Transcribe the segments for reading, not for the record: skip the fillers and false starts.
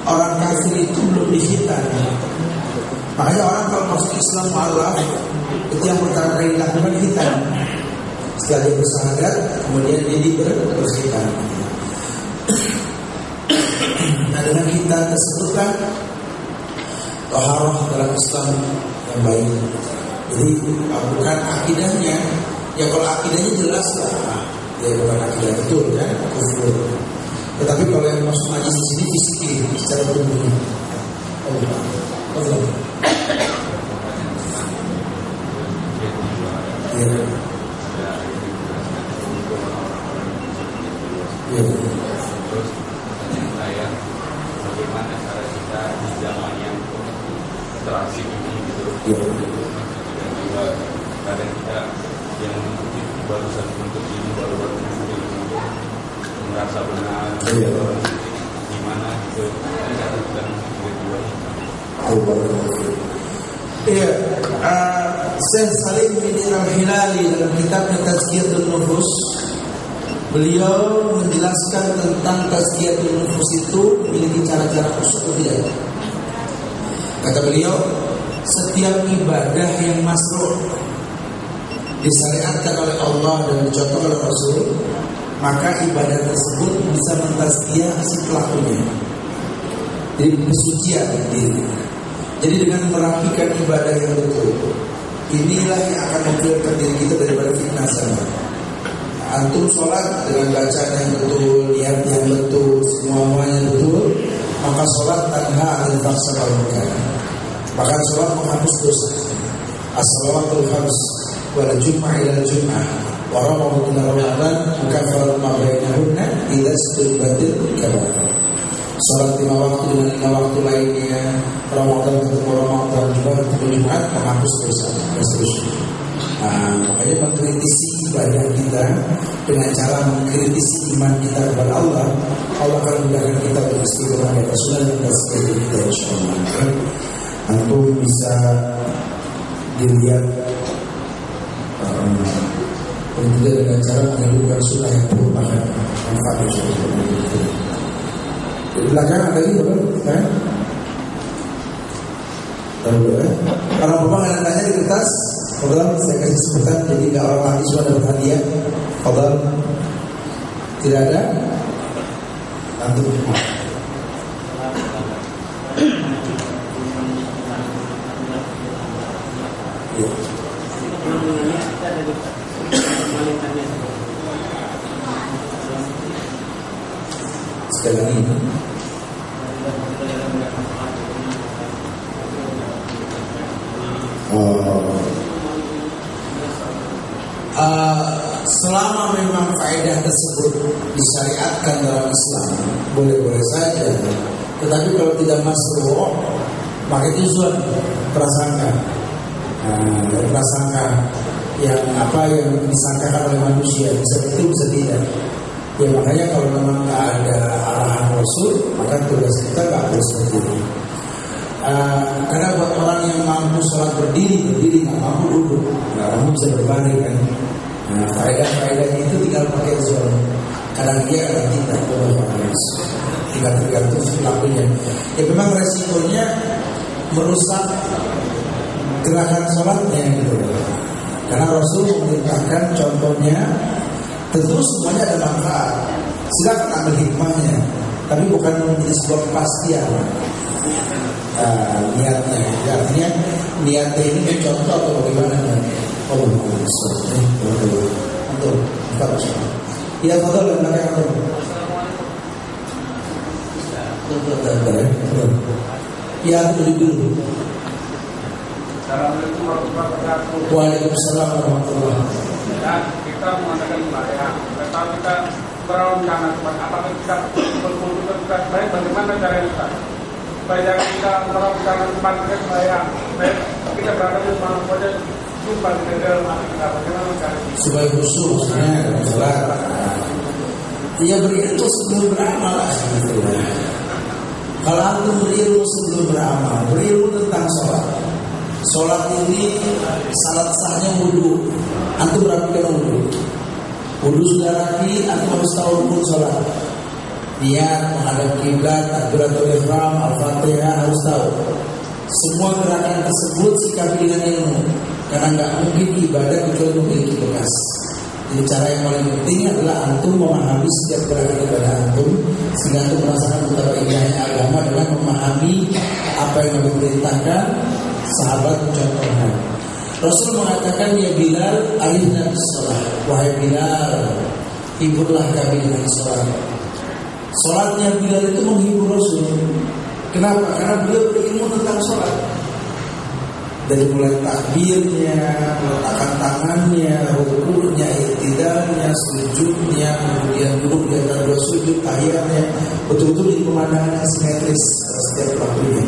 orang kafir itu belum dikhitan. Makanya orang kalau masuk Islam mu'alaf itu yang pertama kali dilakukan khitan. Setelah dia bersyahadat, kemudian dia berkhitan. Nah, dengan khitan tersebut kan taharah dalam Islam yang baik. Jadi bukan akidahnya. Ya kalau akidahnya jelas lah, ya bukan akidah betul kan, kufur. Tetapi kalau yang masuk majlis di sini fisiki secara tubuhnya. Allah. Ya. Ya. Terus saya bagaimana cara kita di zaman yang terasik ini gitu. Ya. Dan juga kadang kita yang barusan untuk ini baru-baru ini merasa benar. Ya. Gimana gitu cara kita berdua. Iya, Syekh Salim bin Al-Hilali dalam kitabnya Tazkiyatun Nufus, beliau menjelaskan tentang Tazkiyatun Nufus itu memiliki cara-cara khusus atau tidak. Kata beliau, setiap ibadah yang masruh disyariatkan oleh Allah dan dicontoh oleh Rasul, maka ibadah tersebut bisa mentazkiyah si pelakunya. Jadi kesucian diri. Jadi dengan merapikan ibadah yang betul, inilah yang akan memfilter diri kita daripada fitnah sana. Antum sholat dengan bacaan yang betul, niat yang betul, semuanya betul, maka sholat tanha anil fahsya wal munkar. Bahkan sholat menghapus dosa. As-salawatul khams wal jum'ah ila jum'ah wa ramadan ila ramadan mukaffaratun ma bainahunna idza istulbatil kabair. Salat 5 waktu dengan 5 waktu lainnya, Ramadan ketemu Ramadan, Jumat ketemu Jumat, menghapus dosa dan seterusnya. Makanya mengkritisi ibadah kita dengan cara mengkritisi iman kita kepada Allah, Allah akan mudahkan kita untuk istiqomah di atas sunnah dan seperti kita insyaallah. Antum bisa dilihat tidak dengan cara menghidupkan sunnah yang merupakan manfaat insyaallah. Di belakang ada lagi belum? Kan? Tahu ya? Kalau bapak ada tanya di kertas, Fadal saya kasih sebutan jadi nggak orang mahasiswa dapat hadiah. Fadal tidak ada? Antum. Ya. Sekali lagi. Selama memang faedah tersebut disyariatkan dalam Islam, boleh-boleh saja. Tetapi kalau tidak masuk, maka itu zon, prasangka. Prasangka yang disangkakan oleh manusia, bisa betul bisa tidak. Ya makanya kalau memang nggak ada arahan Rasul, maka tugas kita nggak boleh seperti itu. Karena buat orang yang mampu sholat berdiri nggak mampu duduk, nggak mampu bisa berbaring kan. Faedah-faedahnya itu tinggal pakai zon. Kadang dia kadang tidak, tinggal tergantung pelakunya. Ya memang resikonya merusak gerakan sholatnya gitu. Karena Rasul memerintahkan contohnya. Tentu semuanya ada manfaat. Silakan ambil hikmahnya, tapi bukan menjadi sebuah kepastian. Niatnya, artinya niatnya ini contoh atau bagaimana? Oh, betul. Ya, betul. Ya, dulu. Assalamualaikum warahmatullahi wabarakatuh. Waalaikumsalam warahmatullahi wabarakatuh. Dan kita mengadakan sembahyang, tetapi kita berencana apakah kita berkumpul kita baik bagaimana cara kita supaya kita kalau kita membantu sembahyang, baik kita berada di mana saja jumpa di dalam hati kita bagaimana cara supaya khusyuk maksudnya sholat. Ia berilmu sebelum beramal gitu. Kalau antum berilmu sebelum beramal, berilmu tentang sholat. Sholat ini syarat sahnya wudu. Antum rapikan wudu. Wudu sudah rapi, antum harus tahu rukun sholat. niat, menghadap kiblat, takbiratul ihram, al-fatihah harus tahu. Semua gerakan tersebut sikapi dengan ilmu, karena nggak mungkin ibadah kecuali memiliki bekas. Jadi cara yang paling penting adalah antum memahami setiap gerakan ibadah antum, sehingga antum merasakan betapa indahnya agama dengan memahami apa yang Nabi perintahkan, sahabat mencontohkan. Rasul mengatakan, ya Bilal, arihna bis shalah. Wahai Bilal, hiburlah kami dengan salat. Salatnya Bilal itu menghibur Rasul. Kenapa? Karena beliau berilmu tentang salat. Dari mulai takbirnya, meletakkan tangannya, rukunya, iktidalnya, sujudnya, kemudian duduk di antara dua sujud, tahiyatnya, betul-betul di pemandangan yang simetris setiap waktunya.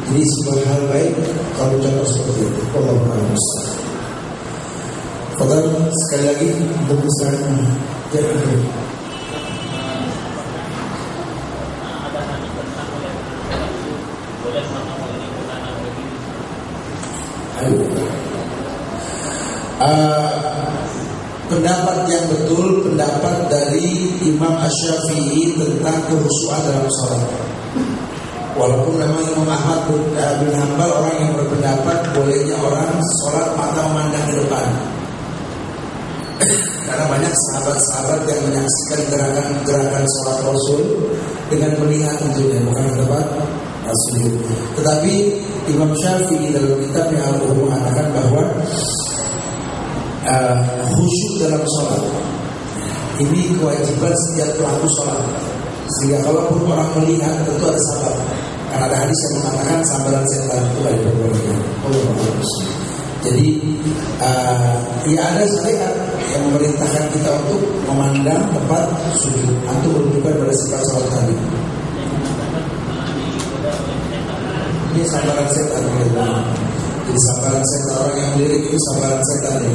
Jadi sebuah hal baik kalau contoh seperti itu. Allahu a'lam. Fadal sekali lagi untuk misalnya jangan. Pendapat yang betul, pendapat dari Imam Asy-Syafi'i tentang kekhusyuan dalam sholat. Walaupun memang Imam Ahmad bin Hanbal orang yang berpendapat bolehnya orang sholat mata memandang ke depan. Karena banyak sahabat-sahabat yang menyaksikan gerakan sholat Rasul dengan melihat tentunya, bukan pendapat Rasul. Tetapi Imam Syafi'i dalam kitabnya Al-Umm mengatakan bahwa khusyuk dalam sholat ini kewajiban setiap pelaku sholat. Sehingga kalaupun orang melihat tentu ada sabab. Karena ada hadis yang mengatakan sambaran setan itu ada diperbolehkan. Jadi ya ada syariat yang memerintahkan kita untuk memandang tempat sujud atau menunjukkan pada sifat sholat tadi. Ini sambaran setan. Jadi sambaran setan, orang yang melirik itu sambaran setan.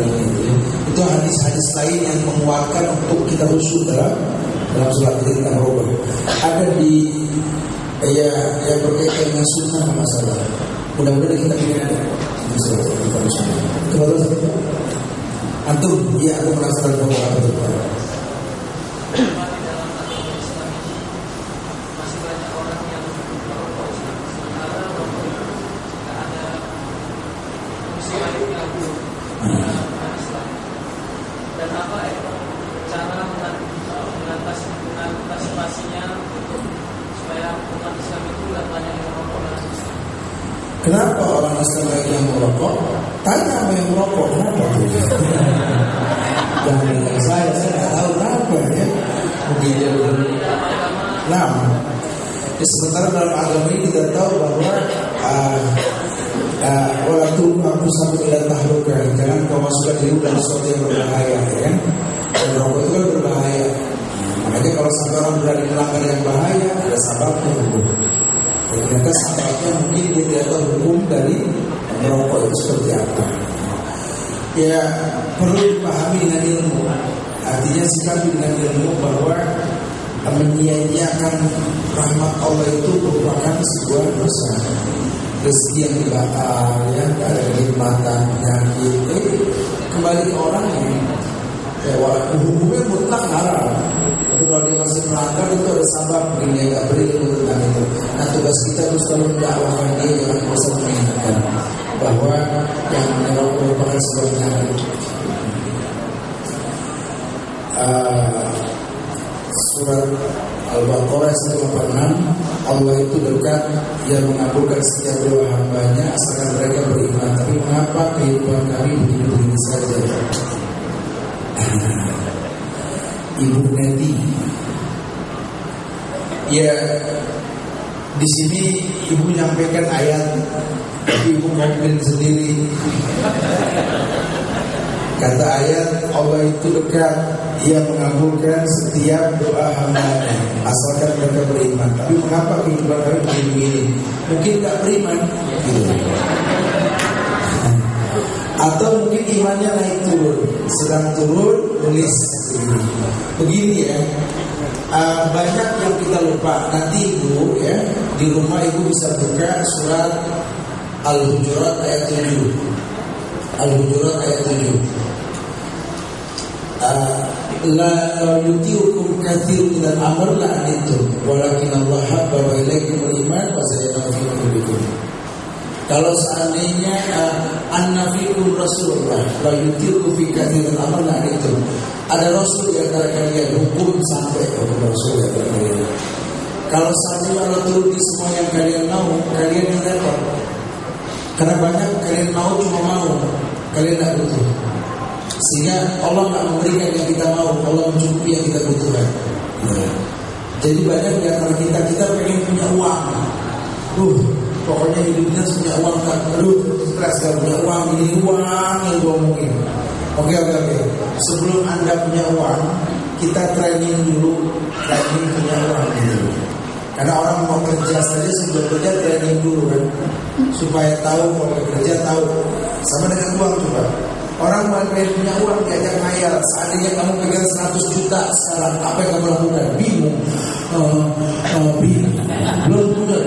Itu hadis-hadis lain yang menguatkan untuk kita khusyuk dalam sholat. Jadi kita merubah. Ada di yang berkaitan dengan sunnah masalah. Mudah-mudahan kita ingin ada. Itu antum, ya aku merasakan bahwa betul. Kenapa orang Islam banyak yang merokok? Tanya apa yang merokok, kenapa? Jangan bilang saya nggak tahu kenapa ya. Mungkin dia belum lama. Sementara dalam agama ini kita tahu bahwa waktu aku sampai tidak tahlukan, jangan kau masukkan diri dalam sesuatu yang berbahaya, ya kan? Dan rokok itu kan berbahaya. Makanya kalau sampai orang berani melanggar yang bahaya, ada sebabnya hukum. Ternyata sebabnya mungkin dia tidak tahu hukum dari merokok itu seperti apa. Ya perlu dipahami dengan ilmu. Artinya sikapi dengan ilmu bahwa menyia-nyiakan rahmat Allah itu merupakan sebuah dosa. Rezeki yang dibatal, ya, tidak ada kenikmatan, penyakit. Kembali ke orang ini. Ya, walaupun hukumnya mutlak haram, tapi kalau dia masih melanggar itu ada sabab mungkin dia nggak berilmu tentang itu. Nah tugas kita itu selalu mendakwahkan dia, jangan bosan mengingatkan bahwa yang merokok merupakan sebuah penyakit. Surat Al-Baqarah 186, Allah itu dekat, Dia mengabulkan setiap doa hambanya asalkan mereka beriman. Tapi mengapa kehidupan kami begini-begini saja? Ibu Neti, ya di sini ibu menyampaikan ayat, tapi ibu ngomongin sendiri. Kata ayat, Allah itu dekat, Dia mengabulkan setiap doa hambanya asalkan mereka beriman. Tapi mengapa kehidupan kami begini? Mungkin tak beriman, gitu. Atau mungkin imannya naik turun, sedang turun, nulis begini ya. Banyak yang kita lupa. Nanti ibu ya di rumah ibu bisa buka surat Al-Hujurat ayat 7. Al-Hujurat ayat 7. la yutiukum katsirun minal amr la anittum walakin Allah habbaba ilaikumul iman wa zayyanahu fi qulubikum. Kalau seandainya an-nabiyyur Rasulullah la yutiukum fi katsirun minal amr la anittum, ada rasul di antara kalian, hukum sampai ke rasul di antara kalian. Kalau seandainya Allah turuti semua yang kalian mau, kalian yang repot. Karena banyak kalian mau cuma mau, kalian tidak butuh. Sehingga Allah tidak memberikan yang kita mau, Allah mencukupi yang kita butuhkan. Jadi banyak di antara kita pengen punya uang. Pokoknya hidupnya punya uang kan. Stres kalau punya uang, ini uang yang gue omongin. Oke. Sebelum Anda punya uang, kita training dulu, training punya uang dulu. Karena orang mau kerja saja sebelum kerja training dulu kan, supaya tahu kalau kerja tahu. Sama dengan uang juga. Orang mau punya uang diajak ngayal. Seandainya kamu pegang 100 juta sekarang, apa yang kamu lakukan? Bingung. Belum punya.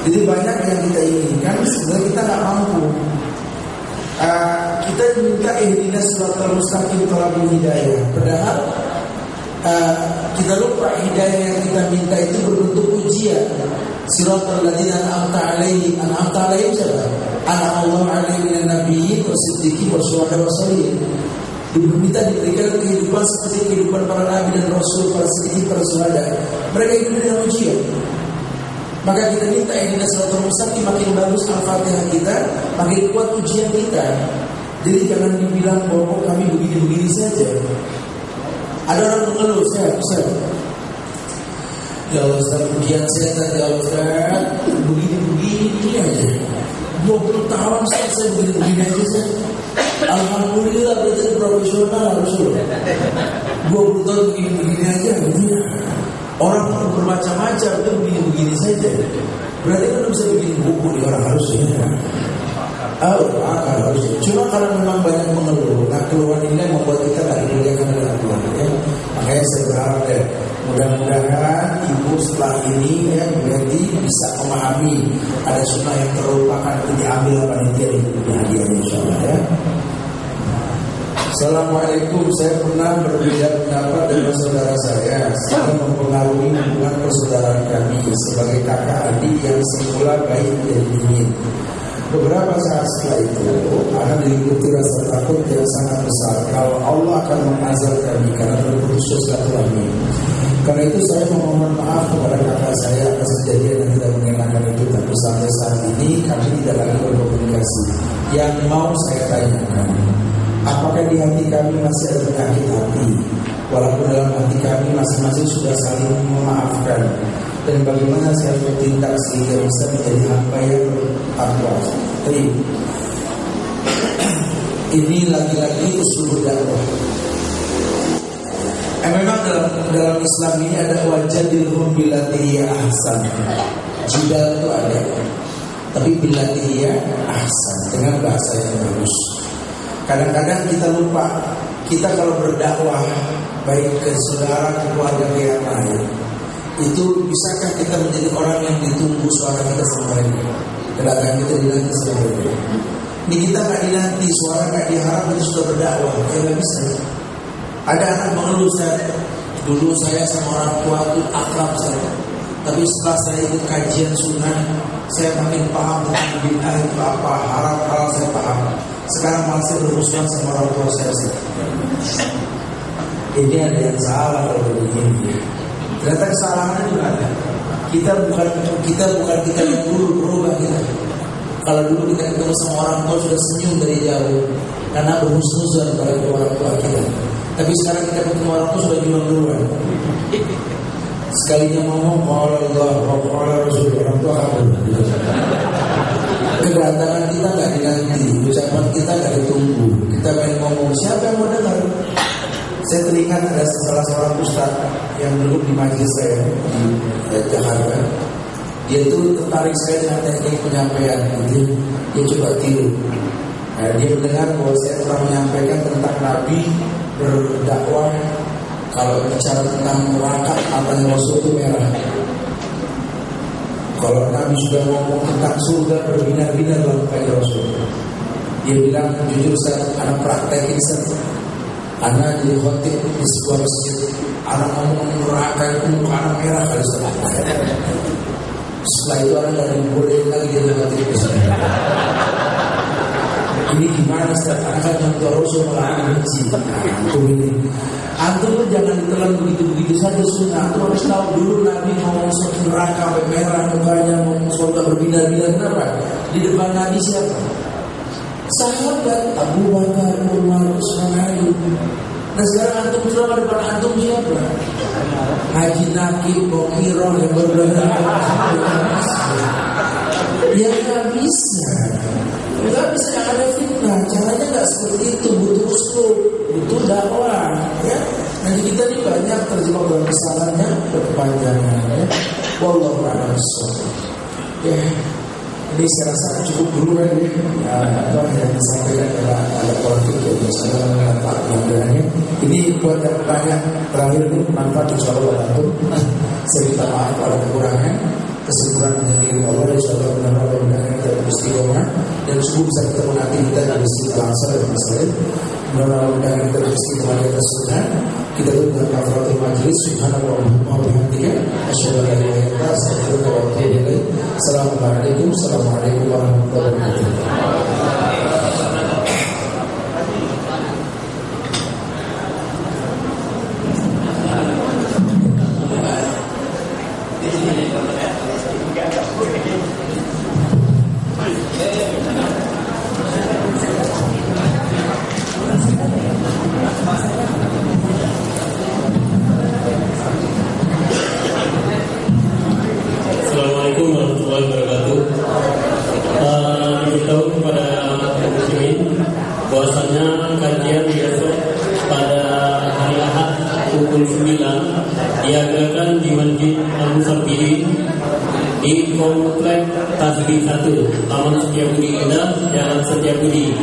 Jadi banyak yang kita inginkan sebenarnya kita nggak mampu. Kita minta ihdinas siratal mustaqim talabul hidayah. Padahal kita lupa hidayah yang kita minta itu berbentuk ujian. Siratal ladzina an'amta 'alaihim. An'amta 'alaihim siapa? An'amallahu 'alaihim minan nabiyyin wasiddiqin wasyuhada'i wassalihin. Diminta diberikan kehidupan seperti kehidupan para nabi dan rasul, para siddiqin, para syuhada. Mereka hidup dengan ujian. Maka kita minta ihdinas siratal mustaqim, makin bagus al-Fatihah kita, makin kuat ujian kita. Jadi jangan dibilang bahwa kami begini-begini saja. Ada orang mengeluh, saya ya Ustaz, ujian saya tadi Ustaz begini-begini aja. 20 tahun saya begini-begini aja saya. Alhamdulillah berarti profesional Rasul. 20 tahun begini-begini aja begini. Orang bermacam-macam itu begini-begini saja. Berarti kan bisa bikin buku di orang harusnya. Harusnya. Cuma karena memang banyak mengeluh, nah keluhan ini membuat kita tak dimuliakan oleh Allah. Makanya saya berharap mudah-mudahan ibu setelah ini berarti bisa memahami ada sunnah yang terlupakan itu diambil panitia di hadiah insyaallah ya. Assalamualaikum, saya pernah berbeda pendapat dengan saudara saya sehingga mempengaruhi hubungan persaudaraan kami sebagai kakak adik yang semula baik dan dingin. Beberapa saat setelah itu, akan diikuti rasa takut yang sangat besar kalau Allah akan mengazab kami karena terputus silaturahmi. Karena itu saya memohon maaf kepada kakak saya atas kejadian yang tidak mengenakan itu. Tapi sampai saat ini kami tidak lagi berkomunikasi. Yang mau saya tanyakan, apakah di hati kami masih ada penyakit hati, walaupun dalam hati kami masing-masing sudah saling memaafkan? Dan bagaimana saya bertindak sehingga bisa menjadi hamba yang bertakwa? Ini lagi-lagi usul dakwah. Memang dalam Islam ini ada wajadilhum billati ahsan. Jidal itu ada, tapi billati ahsan dengan bahasa yang bagus. Kadang-kadang kita lupa, kita kalau berdakwah baik ke saudara, ke keluarga yang lain, itu bisakah kita menjadi orang yang ditunggu suara kita sama mereka? Kedatangan kita dinanti sama mereka. Ini kita nggak dinanti, suara nggak diharap, itu sudah berdakwah, ya nggak bisa. Ada anak mengeluh, dulu saya sama orang tua itu akrab saya, tapi setelah saya ikut kajian sunnah, saya makin paham tentang bid'ah itu apa, haram halal saya paham. Sekarang malah saya bermusuhan sama orang tua saya. Ini ada yang salah kalau begini. Ternyata kesalahannya juga ada. Kita bukan kita yang dulu berubah kita. Kalau dulu kita ketemu sama orang tua sudah senyum dari jauh karena berhusnuzon pada orang tua kita. Tapi sekarang kita ketemu orang tua sudah jual duluan. Sekalinya ngomong qala Allah wa qala Rasul, orang tua kabur. Kedatangan kita nggak dinanti, ucapan kita nggak ditunggu. Kita pengen ngomong, siapa yang mau dengar? Saya teringat ada salah seorang ustaz yang duduk di majelis saya di Jakarta. Dia itu tertarik sekali dengan teknik penyampaian. Dia coba tiru. Dia mendengar bahwa saya telah menyampaikan tentang Nabi berdakwah. Kalau bicara tentang neraka, matanya Rasul itu merah. Kalau Nabi sudah ngomong tentang surga, berbinar-binar dalam kain Rasul. Dia bilang, jujur saya anak praktekin saya. Anak jadi khotib di sebuah masjid. Anak ngomong neraka itu muka anak merah kali setelah. Setelah itu anak gak dibolehin lagi jadi khotib. Ini gimana Ustaz? Anak kan yang Rasul malah benci. Antum ini. Antum pun jangan ditelan begitu-begitu saja sunnah. Antum harus tahu dulu Nabi mau masuk neraka sampai merah mukanya, mau surga berbinar-binar. Kenapa? Di depan Nabi siapa? Sahabat Abu Bakar, Umar, Utsman, Ali. Nah sekarang antum selama depan antum siapa? Haji Naki, Bokiro yang berbelakang. Ya nggak bisa. Nggak bisa, ada fitnah. Caranya nggak seperti itu. Butuh uslub, butuh dakwah. Ya. Nanti kita ini banyak terjebak dalam kesalahannya berkepanjangan. Ya. Wallahu a'lam bishawab. Ya. Ini saya rasa cukup dulu kan ini. Apa yang disampaikan ada politik ya. Biasanya mengenai pelajarannya. Ini buat yang banyak terakhir ini manfaat insyaallah bantu. Saya minta maaf kalau kekurangan. Kesimpulan dari Allah insyaallah benar-benar kita beristiqomah dan sungguh bisa ketemu nanti kita di masjid Al-Aqsa dan Masjid. Mudah-mudahan kita beristiqomah di atas sunnah. Kita tutup dengan kafaratul majlis. Subhanallah wa bihamdihi asyhadu an la ilaha illa anta astaghfiruka wa atubu ilaik. Assalamualaikum warahmatullahi wabarakatuh. Assalamualaikum warahmatullahi wabarakatuh. Diberitahu kepada muslimin bahwasanya kajian besok pada hari Ahad pukul 9 diadakan di Masjid Al-Musafirin di Komplek Tasbih 1, Taman Setiabudi Indah, Jalan Setiabudi.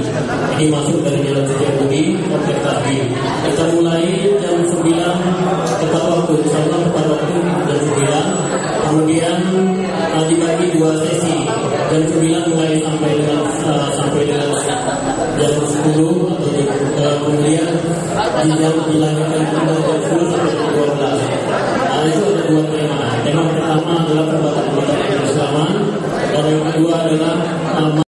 Ini masuk dari Jalan Setiabudi, Komplek Tasbih. Kita mulai jam 9 tepat waktu, insyaallah tepat waktu jam 9. Kemudian dibagi 2 sesi. Jam 9 mulai sampai dengan jam 10 atau kemudian dilanjutkan jam 10 sampai jam 12. Itu ada 2 tema. Tema pertama adalah perbuatan keislaman dan yang kedua adalah